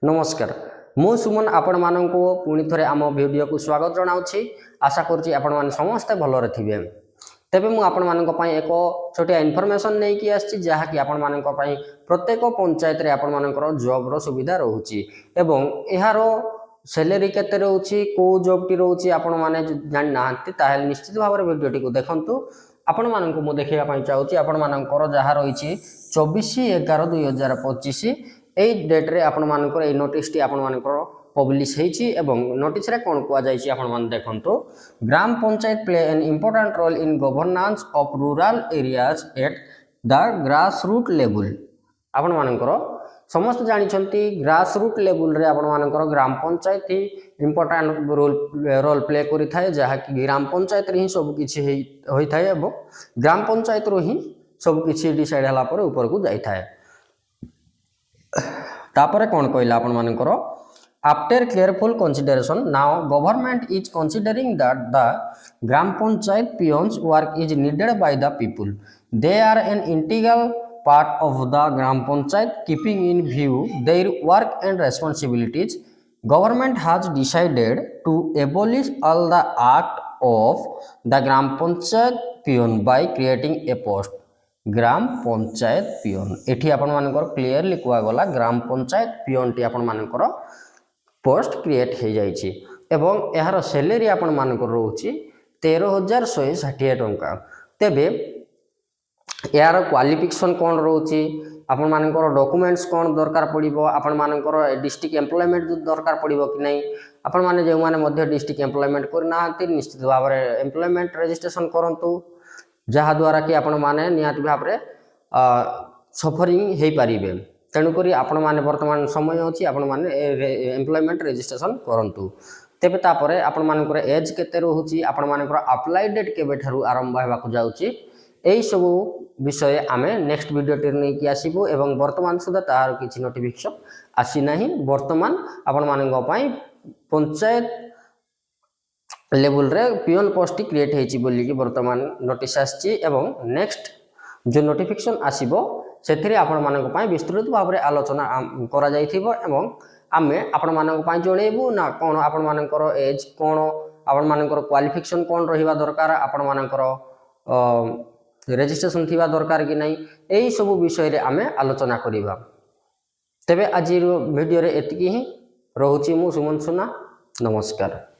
नमस्कार मु सुमन आपण मानक पुणी थे आम वीडियो को स्वागत जनावि आशा करुँच आपण मैंने समस्ते भलरे थे तेबे मु आपण मानक एक छोटिया इनफॉरमेशन नहीं कि आसी जहाँकि आपण मानक प्रत्येक पंचायत रे आपण मानकर जॉब रो सुविधा रोचे एवं यार सैलरी केते रोची को जॉब टी रोची आपण माने जानि नाहंती ताहेल निश्चित भाव में वीडियो को देखंतु आपण मानक मु देखैया चाहूँगी आपण मानकर जहाँ रही 24/11/2025 एई डेट रे आपण मानकर ए नोटिस टी आपण मानकर पब्लिश हेची एवं नोटिस रे कोन कुआ जायछि आपण मान देखंतु Gram Panchayat play an important role in governance of rural areas at the grass root level. आपण मानकर समस्त जानिछंती ग्रास रूट लेवल रे आपण मानकर ग्राम पंचायत ही इंपोर्टेंट रोल प्ले करि थाए जहा कि ग्राम पंचायत रे ही सब किछि होई थाए एवं ग्राम पंचायत रो ही सब किछि डिसाइड हला पर ऊपर को जाई थाए। तापरे कौन कहला आपण मानकर after careful consideration now government is considering that the Gram Panchayat peons work is needed by the people they are an integral part of the Gram Panchayat keeping in view their work and responsibilities government has decided to abolish all the act of the Gram Panchayat peon by creating a post Gram Panchayat peon एठी आपण मानकर clearly कुआ गला ग्राम पंचायत पियन T आपण मानकर post create हो जाइछि एवं यार सैलरी आपण मानकर रहउछि 13,160 टंका। तेबे यार क्वालिफिकेशन कोन रहउछि आपण मानकर डॉक्यूमेंट्स कोन दरकार पड़िबो आपण मानकर डिस्ट्रिक्ट एम्प्लॉयमेंट दरकार पड़िबो कि नहीं आपण माने जे माने मध्य डिस्ट्रिक्ट एम्प्लॉयमेंट करनांती निश्चित भाव में एम्प्लॉयमेंट रजिस्ट्रेशन करंतु जहाँ द्वारा कि आपण माने निहात भाव में सफरिंग हो पारे तेणुक आपण माने वर्तमान समय अच्छी आपण माने एम्प्लॉयमेंट रजिस्ट्रेशन करंतु। तेबे तापरे आपण मानकर एज केते रहउछि आपण मानकर अप्लाई डेट केबे ठारु आरंभ हेबाकु जाउछि एई सब विषय आमे नेक्स्ट वीडियो टे नै कि आसीबो एवं वर्तमान सुधा तार किछि नोटिफिकेशन आसी नाही। वर्तमान आपण मानक पई पंचायत लेवल रे पियन पोस्ट क्रिएट हेछि बोली कि वर्तमान नोटिस आछि एवं नेक्स्ट जो नोटिफिकेशन आसीबो सेथिरे आपण मानक पई विस्तृत भाव में आलोचना करा जाइथिबो एवं आमे आपण मानक पई जणेबू ना कोन आपण मानकर एज कोन आपण मानकर क्वालिफिकेशन कोन रहिबा दरकार आपण मानकर रजिस्ट्रेशन थिबा दरकार कि नहीं एई सब विषय रे आमे आलोचना करिबा। तेबे आज वीडियो रे एतिकी ही रहउछि मु सुमन सुना नमस्कार।